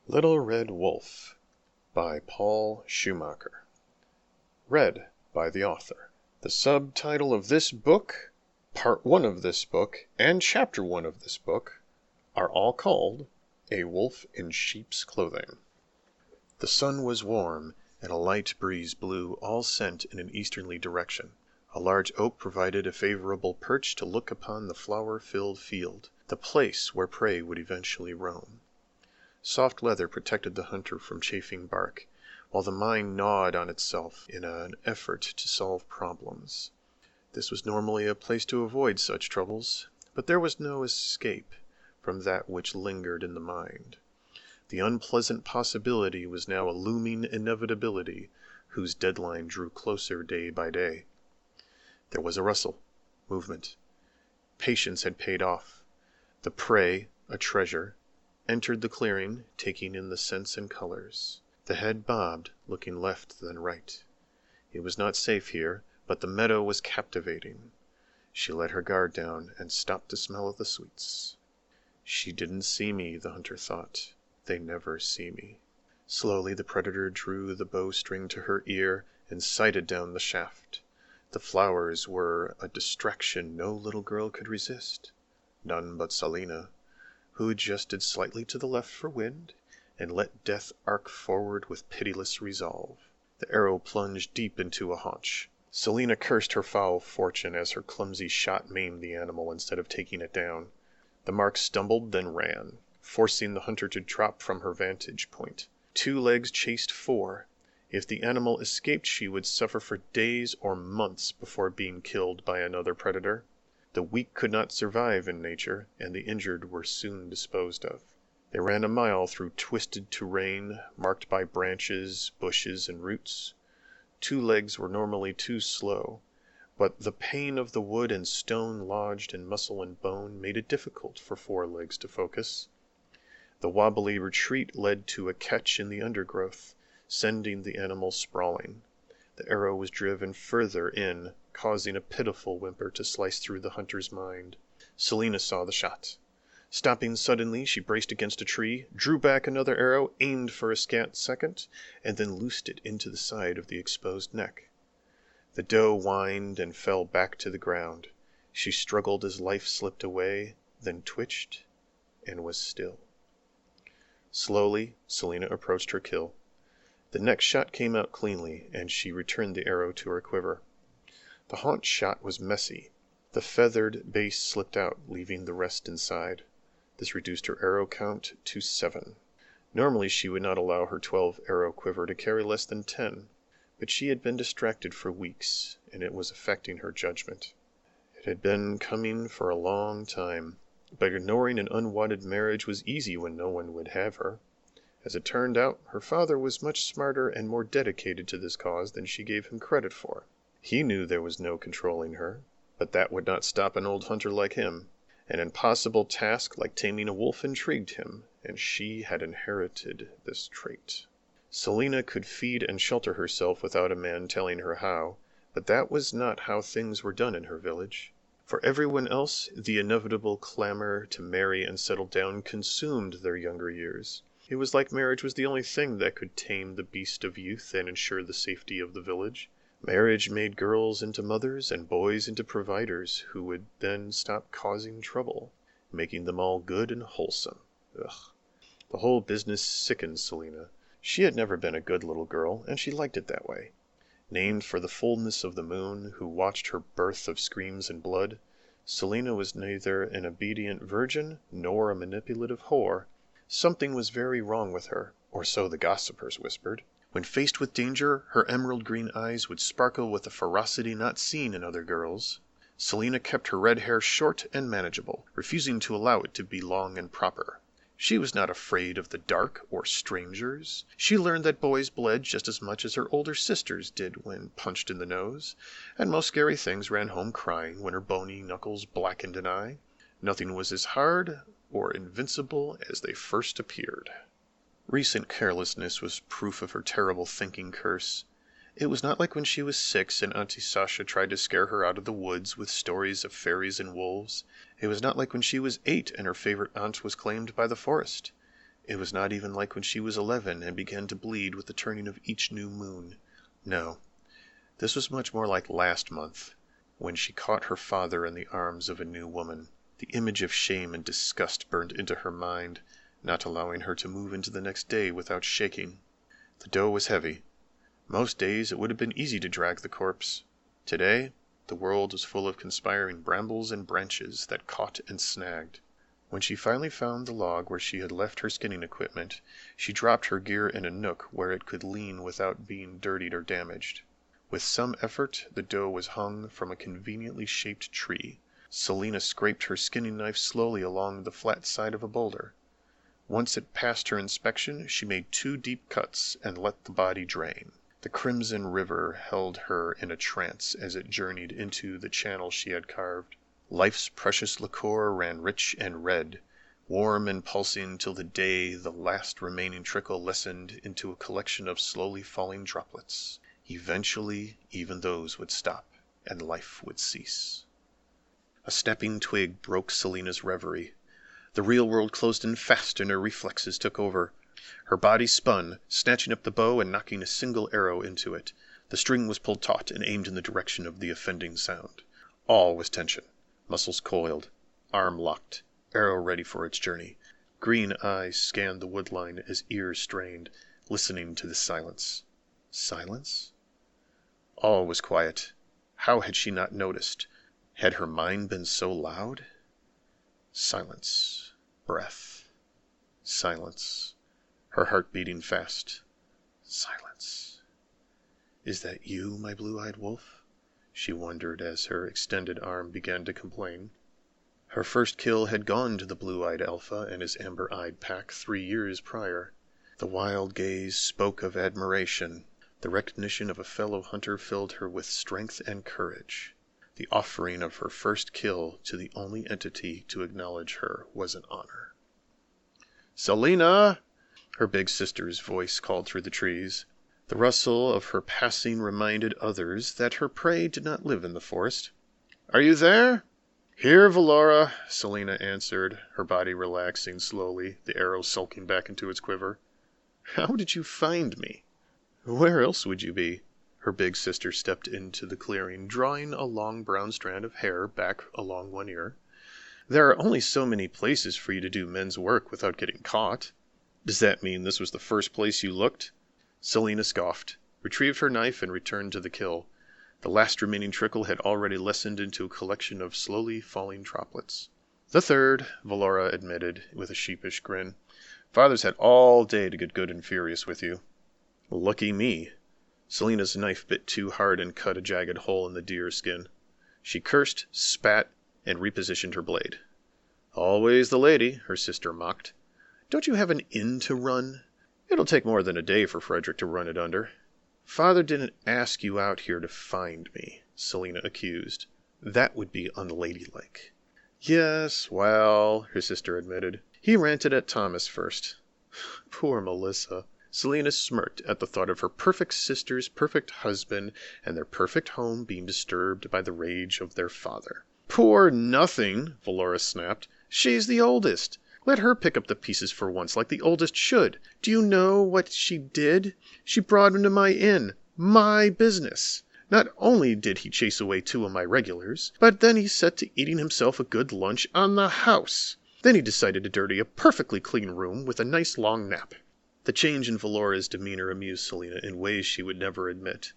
Little Red Wolf by Paul Schumacher. Read by the author. The subtitle of this book, Part 1 of this book, and Chapter 1 of this book are all called A Wolf in Sheep's Clothing. The sun was warm, and a light breeze blew all scent in an easterly direction. A large oak provided a favorable perch to look upon the flower-filled field, the place where prey would eventually roam. Soft leather protected the hunter from chafing bark, while the mind gnawed on itself in an effort to solve problems. This was normally a place to avoid such troubles, but there was no escape from that which lingered in the mind. The unpleasant possibility was now a looming inevitability whose deadline drew closer day by day. There was a rustle, movement. Patience had paid off. The prey, a treasure, entered the clearing, taking in the scents and colors. The head bobbed, looking left then right. It was not safe here, but the meadow was captivating. She let her guard down and stopped to smell the sweets. She didn't see me, the hunter thought. They never see me. Slowly the predator drew the bowstring to her ear and sighted down the shaft. The flowers were a distraction no little girl could resist. None but Selina, who adjusted slightly to the left for wind, and let death arc forward with pitiless resolve. The arrow plunged deep into a haunch. Selina cursed her foul fortune as her clumsy shot maimed the animal instead of taking it down. The mark stumbled, then ran, forcing the hunter to drop from her vantage point. 2 legs chased 4. If the animal escaped, she would suffer for days or months before being killed by another predator. The weak could not survive in nature, and the injured were soon disposed of. They ran a mile through twisted terrain, marked by branches, bushes, and roots. 2 legs were normally too slow, but the pain of the wood and stone lodged in muscle and bone made it difficult for 4 legs to focus. The wobbly retreat led to a catch in the undergrowth, sending the animal sprawling. The arrow was driven further in, causing a pitiful whimper to slice through the hunter's mind. Selina saw the shot. Stopping suddenly, she braced against a tree, drew back another arrow, aimed for a scant second, and then loosed it into the side of the exposed neck. The doe whined and fell back to the ground. She struggled as life slipped away, then twitched and was still. Slowly, Selina approached her kill. The next shot came out cleanly, and she returned the arrow to her quiver. The haunch shot was messy. The feathered base slipped out, leaving the rest inside. This reduced her arrow count to 7. Normally she would not allow her 12-arrow quiver to carry less than 10, but she had been distracted for weeks, and it was affecting her judgment. It had been coming for a long time, but ignoring an unwanted marriage was easy when no one would have her. As it turned out, her father was much smarter and more dedicated to this cause than she gave him credit for. He knew there was no controlling her, but that would not stop an old hunter like him. An impossible task like taming a wolf intrigued him, and she had inherited this trait. Selina could feed and shelter herself without a man telling her how, but that was not how things were done in her village. For everyone else, the inevitable clamor to marry and settle down consumed their younger years. It was like marriage was the only thing that could tame the beast of youth and ensure the safety of the village. Marriage made girls into mothers and boys into providers who would then stop causing trouble, making them all good and wholesome. Ugh. The whole business sickened Selina. She had never been a good little girl, and she liked it that way. Named for the fullness of the moon, who watched her birth of screams and blood, Selina was neither an obedient virgin nor a manipulative whore. Something was very wrong with her, or so the gossipers whispered. When faced with danger, her emerald green eyes would sparkle with a ferocity not seen in other girls. Selina kept her red hair short and manageable, refusing to allow it to be long and proper. She was not afraid of the dark or strangers. She learned that boys bled just as much as her older sisters did when punched in the nose, and most scary things ran home crying when her bony knuckles blackened an eye. Nothing was as hard or invincible as they first appeared. Recent carelessness was proof of her terrible thinking curse. It was not like when she was 6 and Auntie Sasha tried to scare her out of the woods with stories of fairies and wolves. It was not like when she was 8 and her favorite aunt was claimed by the forest. It was not even like when she was 11 and began to bleed with the turning of each new moon. No, this was much more like last month, when she caught her father in the arms of a new woman. The image of shame and disgust burned into her mind, not allowing her to move into the next day without shaking. The dough was heavy. Most days it would have been easy to drag the corpse. Today, the world was full of conspiring brambles and branches that caught and snagged. When she finally found the log where she had left her skinning equipment, she dropped her gear in a nook where it could lean without being dirtied or damaged. With some effort, the dough was hung from a conveniently shaped tree. Selina scraped her skinning knife slowly along the flat side of a boulder. Once it passed her inspection, she made 2 deep cuts and let the body drain. The crimson river held her in a trance as it journeyed into the channel she had carved. Life's precious liquor ran rich and red, warm and pulsing till the last remaining trickle lessened into a collection of slowly falling droplets. Eventually, even those would stop, and life would cease. A snapping twig broke Selina's reverie. The real world closed in fast and her reflexes took over. Her body spun, snatching up the bow and knocking a single arrow into it. The string was pulled taut and aimed in the direction of the offending sound. All was tension. Muscles coiled, arm locked, arrow ready for its journey. Green eyes scanned the woodline as ears strained, listening to the silence. Silence? All was quiet. How had she not noticed? Had her mind been so loud? Silence. Breath. Silence. Her heart beating fast. Silence. Is that you, my blue-eyed wolf? She wondered as her extended arm began to complain. Her first kill had gone to the blue-eyed alpha and his amber-eyed pack 3 years prior. The wild gaze spoke of admiration. The recognition of a fellow hunter filled her with strength and courage. The offering of her first kill to the only entity to acknowledge her was an honor. "Selina!" Her big sister's voice called through the trees. The rustle of her passing reminded others that her prey did not live in the forest. "Are you there?" "Here, Valora," Selina answered, her body relaxing slowly, the arrow sulking back into its quiver. "How did you find me?" "Where else would you be?" Her big sister stepped into the clearing, drawing a long brown strand of hair back along one ear. "There are only so many places for you to do men's work without getting caught." "Does that mean this was the first place you looked?" Selina scoffed, retrieved her knife, and returned to the kill. The last remaining trickle had already lessened into a collection of slowly falling droplets. "The third," Valora admitted, with a sheepish grin. "Father's had all day to get good and furious with you." "Lucky me." Selina's knife bit too hard and cut a jagged hole in the deer skin. She cursed, spat, and repositioned her blade. "Always the lady," her sister mocked. "Don't you have an inn to run? It'll take more than a day for Frederick to run it under." "Father didn't ask you out here to find me," Selina accused. "That would be unladylike." "Yes, well," her sister admitted. "He ranted at Thomas first." Poor Melissa. Selina smirked at the thought of her perfect sister's perfect husband and their perfect home being disturbed by the rage of their father. "Poor nothing," Valora snapped. "She's the oldest. Let her pick up the pieces for once, like the oldest should. Do you know what she did? She brought him to my inn. My business. Not only did he chase away 2 of my regulars, but then he set to eating himself a good lunch on the house. Then he decided to dirty a perfectly clean room with a nice long nap." The change in Valora's demeanor amused Selina in ways she would never admit.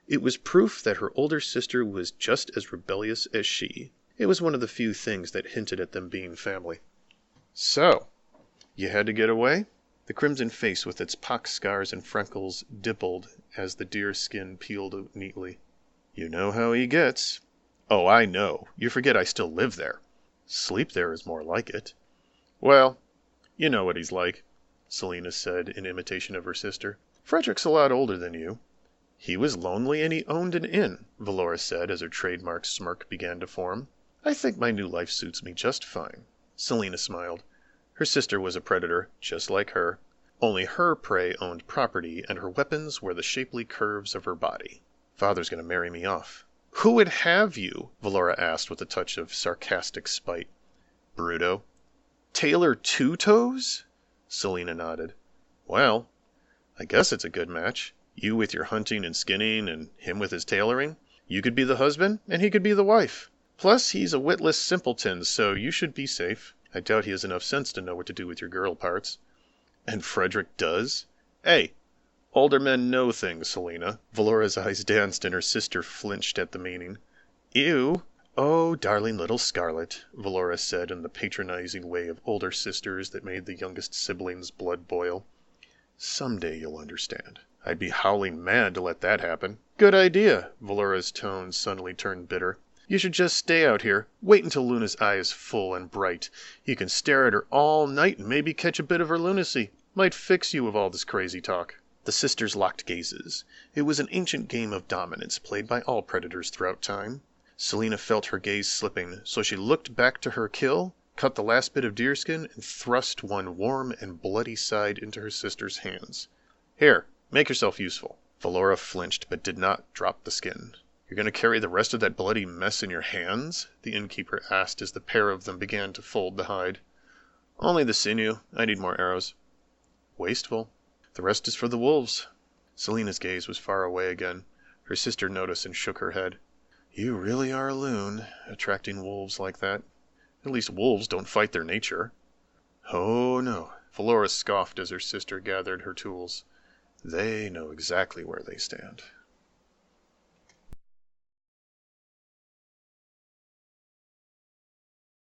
It was proof that her older sister was just as rebellious as she. It was one of the few things that hinted at them being family. "So, you had to get away?" The crimson face with its pock scars and freckles dimpled as the deer skin peeled neatly. "You know how he gets." "Oh, I know. You forget I still live there." "Sleep there is more like it." "Well, you know what he's like," Selina said in imitation of her sister. "Frederick's a lot older than you." "He was lonely and he owned an inn," Valora said as her trademark smirk began to form. "I think my new life suits me just fine." Selina smiled. Her sister was a predator, just like her. Only her prey owned property and her weapons were the shapely curves of her body. "Father's going to marry me off." "Who would have you?" Valora asked with a touch of sarcastic spite. "Bruto." "Taylor Two Toes?" Selina nodded. Well, I guess it's a good match. You with your hunting and skinning, and him with his tailoring. You could be the husband, and he could be the wife. Plus, he's a witless simpleton, so you should be safe. I doubt he has enough sense to know what to do with your girl parts. And Frederick does? Hey, older men know things, Selina. Valora's eyes danced and her sister flinched at the meaning. Ew. Oh, darling little Scarlet, Valora said in the patronizing way of older sisters that made the youngest siblings' blood boil. Someday you'll understand. I'd be howling mad to let that happen. Good idea. Valora's tone suddenly turned bitter. You should just stay out here. Wait until Luna's eye is full and bright. You can stare at her all night and maybe catch a bit of her lunacy. Might fix you with all this crazy talk. The sisters locked gazes. It was an ancient game of dominance played by all predators throughout time. Selina felt her gaze slipping, so she looked back to her kill, cut the last bit of deerskin, and thrust one warm and bloody side into her sister's hands. Here, make yourself useful. Valora flinched but did not drop the skin. You're going to carry the rest of that bloody mess in your hands? The innkeeper asked as the pair of them began to fold the hide. Only the sinew. I need more arrows. Wasteful. The rest is for the wolves. Selina's gaze was far away again. Her sister noticed and shook her head. You really are a loon, attracting wolves like that. At least wolves don't fight their nature. Oh, no. Valora scoffed as her sister gathered her tools. They know exactly where they stand.